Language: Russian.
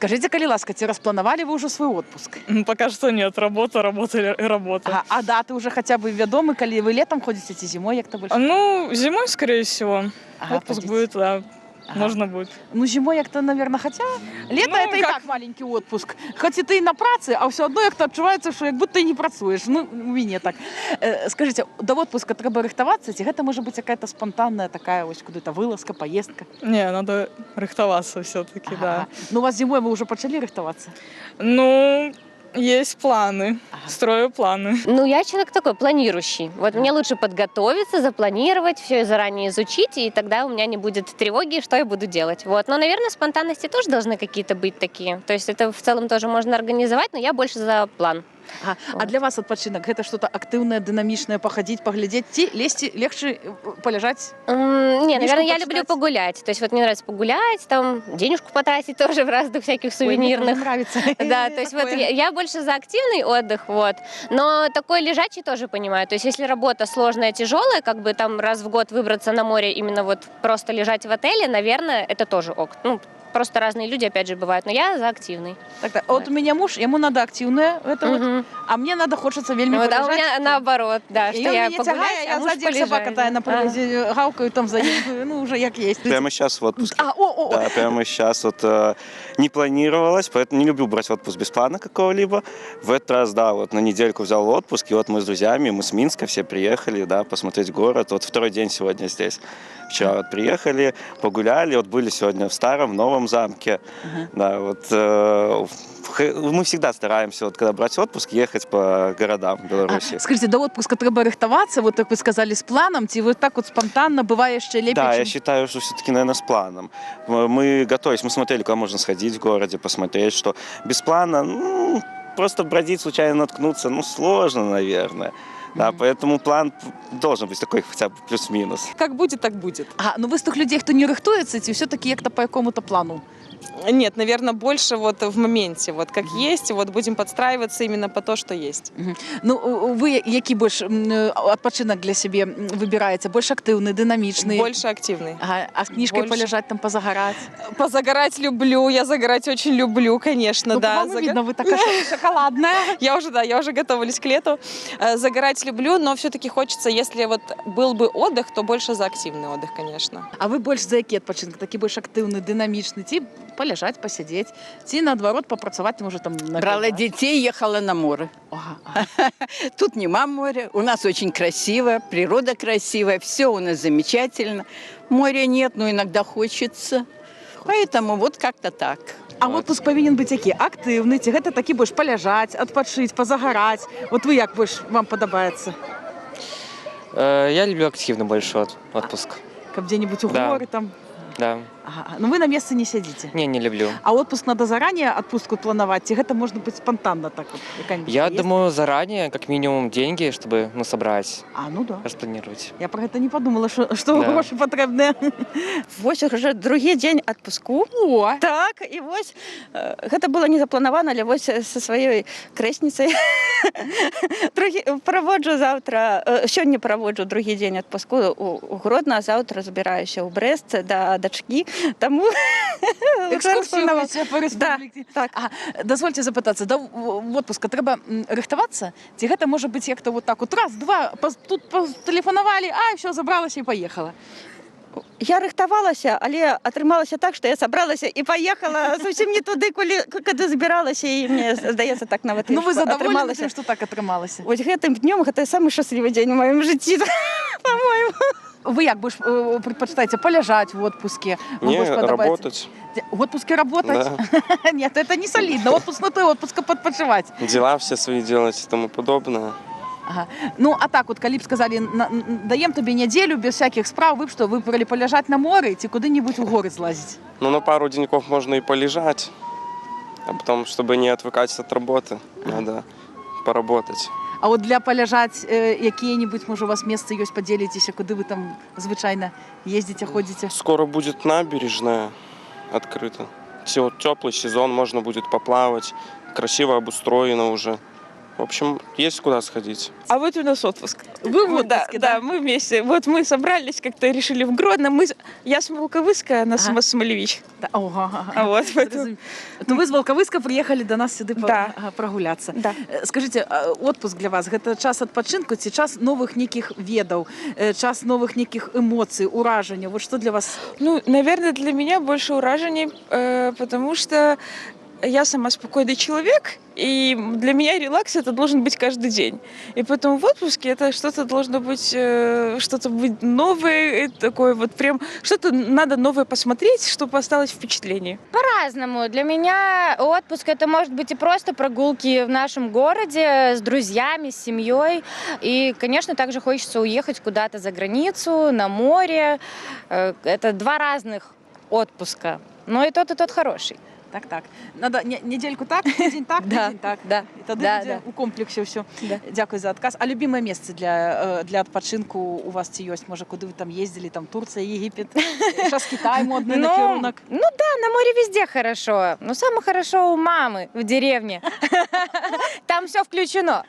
Скажите, калі ласка, ці распланавалі вы ўжо свой отпуск? Пока что нет. Работа, работа и работа. А даты уже хотя бы вядомы, калі вы летом ходите ці зімой, як-то больше? Ну, зимой, скорее всего. Ага, Отпуск ходите. будет, да. Ага. Можно будет. Ну, зимой як-то, наверное, хотя лето Ну, это и как? так маленький отпуск. Хоть и ты на працы, а все одно як-то адчуваецца, что як будто и не працуешь. Ну, у мяне так. Скажите, до отпуска трэба рыхтавацца, ці гэта можа быць какая-то спонтанная такая ось куда-то вылазка, поездка? Не, надо рыхтоваться все-таки, да. Ну, у вас зимой вы уже почали рыхтаваться? Ну, есть планы. Строю планы. Ну, я человек такой, планирующий. Вот мне лучше подготовиться, запланировать, все заранее изучить, и тогда у меня не будет тревоги, что я буду делать. Вот. Но, наверное, спонтанности тоже должны какие-то быть такие. То есть это в целом тоже можно организовать, но я больше за план. А для вас адпачынак гэта что-то актыўнае, дынамічнае, пахадзіць, паглядзець, ці лезці легче паляжаць? Не, наверное, я почитать? люблю погулять. То есть вот мне нравится погулять, там денежку потратить тоже в разных всяких сувенирных. Ой, мне тоже нравится. Да, то есть вот я больше за активный отдых, вот. Но такой лежачий тоже понимаю. То есть если работа сложная, тяжелая, как бы там раз в год выбраться на море, именно вот просто лежать в отеле, наверное, это тоже ок. Ну, просто разные люди, опять же, бывают, но я за активный. Так, вот у меня муж, ему надо активное, это вот, а мне надо хочется вельми Вот, полежать. а у меня наоборот, да, И что он я меня погулять, тягає, а я муж сзади собака полежать, тая да. на привозе, гавкаю там за ним, ну уже як есть. Прямо сейчас в отпуске. О. Да, прямо сейчас вот не планировалось, поэтому не люблю брать отпуск без плана какого-либо. В этот раз, да, вот на недельку взял отпуск, и вот мы с друзьями, мы с Минска все приехали, да, посмотреть город. Вот второй день сегодня здесь. Вчера вот приехали, погуляли, вот были сегодня в старом, в новом замке. Да, вот мы всегда стараемся, вот когда брать отпуск, ехать по городам Беларуси. Скажите, до отпуска треба рыхтоваться, вот как вы сказали, с планом, ці вот так вот спонтанно, бывает еще лепее, Да, чем... я считаю, что все-таки, наверное, с планом. Мы готовились, мы смотрели, куда можно сходить в городе, посмотреть, что без плана, ну, просто бродить, случайно наткнуться, ну, сложно, наверное. Да, поэтому план должен быть такой хотя бы плюс-минус. Как будет, так будет. Ну ви з тих людей, хто не рихтується, ці все-таки як-то по якому-то плану? Нет, наверное, больше вот в моменте, вот как есть, вот будем подстраиваться именно по то, что есть. Ну, ви який більш відпочинок для себе вибираєте? Більш активний, динамічний? Больше активный. А з книжкою Больше. полежать, там позагорати? Позагорать люблю, я загорать очень люблю, конечно, Ну, да. по вам видно, ви така шоколадная. Я уже готовилась к лету. Загорать люблю, но все-таки хочется, если вот был бы отдых, то больше за активный отдых, конечно. А ви більш за який відпочинок? Такий більш активний, динамічний? Ті полежать, посидеть, ті, наоборот, попрацювати, може, там... Брала детей, ехала на море. Ага. Тут нема моря, у нас очень красиво, природа красивая, все у нас замечательно. Моря нет, но иногда хочется. Поэтому вот как-то так. А отпуск повинен бути який? Активний, ці гэта такі більш полежать, відпочити, позагорати. От ви як більш вам подобається? Я люблю активно больше отпуск. Как где-нибудь у Да. горы там? Да. Ага. Ну вы на месте не сидите? Не люблю. А отпуск надо заранее отпуску планировать? Или это может быть спонтанно так вот? Я думаю, заранее, как минимум, деньги, чтобы собрать, Ну да. распланировать. Я про это не подумала, что Да. гроши потребные. Вось уже другі дзень адпуску. О! Так, і вось гэта было не запланавана, але вось са сваёй крэсніцай праводжу заўтра, сёння праводжу другі дзень адпуску у Гродно, а заўтра забіраюся ў Брэст да дачкі. Таму Экскурсию по республике. так. Дозвольте запытаться, до отпуска треба рыхтоваться? Ці гэта может быть як-то вот так вот раз, два, тут телефоновали, все, забралась и поехала? Я рыхтавалася, але атрымалася так, што я сабралася і паехала зусім не туды, куды збіралася, і мне здаецца так нават Ну вы задоволены атрымалася. тем, что так атрымалася? Вось гэтым днём гэта самы шчаслівы дзень у маім жыцці, па-моему. Вы як больше предпочитаете полежать в отпуске? Вам Не, больше подобается? работать. В отпуске работать? Нет, это не солидно. Отпуск на то и отпуска подпочивать. Дела все свои делать и тому подобное. Ага. Ну, а так вот, коли б сказали, даем тебе неделю без всяких справ, вы б что, выбрали полежать на море и куда-нибудь в горы слазить? Ну, на пару деньков можно и полежать, а потом, чтобы не отвыкать от работы, надо поработать. А вот для полежать какие-нибудь, может, у вас место есть, поделитесь, куда вы там звычайно ездите, ходите? Скоро будет набережная открыта. Теплый сезон, можно будет поплавать, красиво обустроено уже. В общем, есть куда сходить. А вот у нас отпуск. Вы в Мы, да, отпуске, да? да, мы вместе. Вот мы собрались, как-то решили в Гродно. Я с Волковыска, она Ага. с Смолевич. Да, ага. А вот поэтому... Зрозумів. То ви з Волковиська приїхали до нас сюди Да. прогулятися. Да. Скажіть, отпуск для вас – це час відпочинку, чи час нових неких ведов, час нових неких емоцій, уражень? Вот что для вас? Ну, наверное, для меня больше уражений, потому что я сама спокойный человек, и для меня релакс это должен быть каждый день. И поэтому в отпуске это что-то должно быть, что-то быть новое, такое вот прям, что-то надо новое посмотреть, чтобы осталось впечатление. По-разному. Для меня отпуск это может быть и просто прогулки в нашем городе с друзьями, с семьей. И, конечно, также хочется уехать куда-то за границу, на море. Это два разных отпуска. Но и тот хороший. Так. Надо недельку так, тиждень так, Да, тиждень так. да, І тоді да, буде да. у комплексі все. Да. Дякую за відказ. А любиме місце для відпочинку у вас ці є? Може, куди ви там їздили? Там Турція, Єгипет? Зараз Китай модний накерунок. Ну да, на море везде хорошо. Но самое хорошо у мамы в деревне. Там все включено.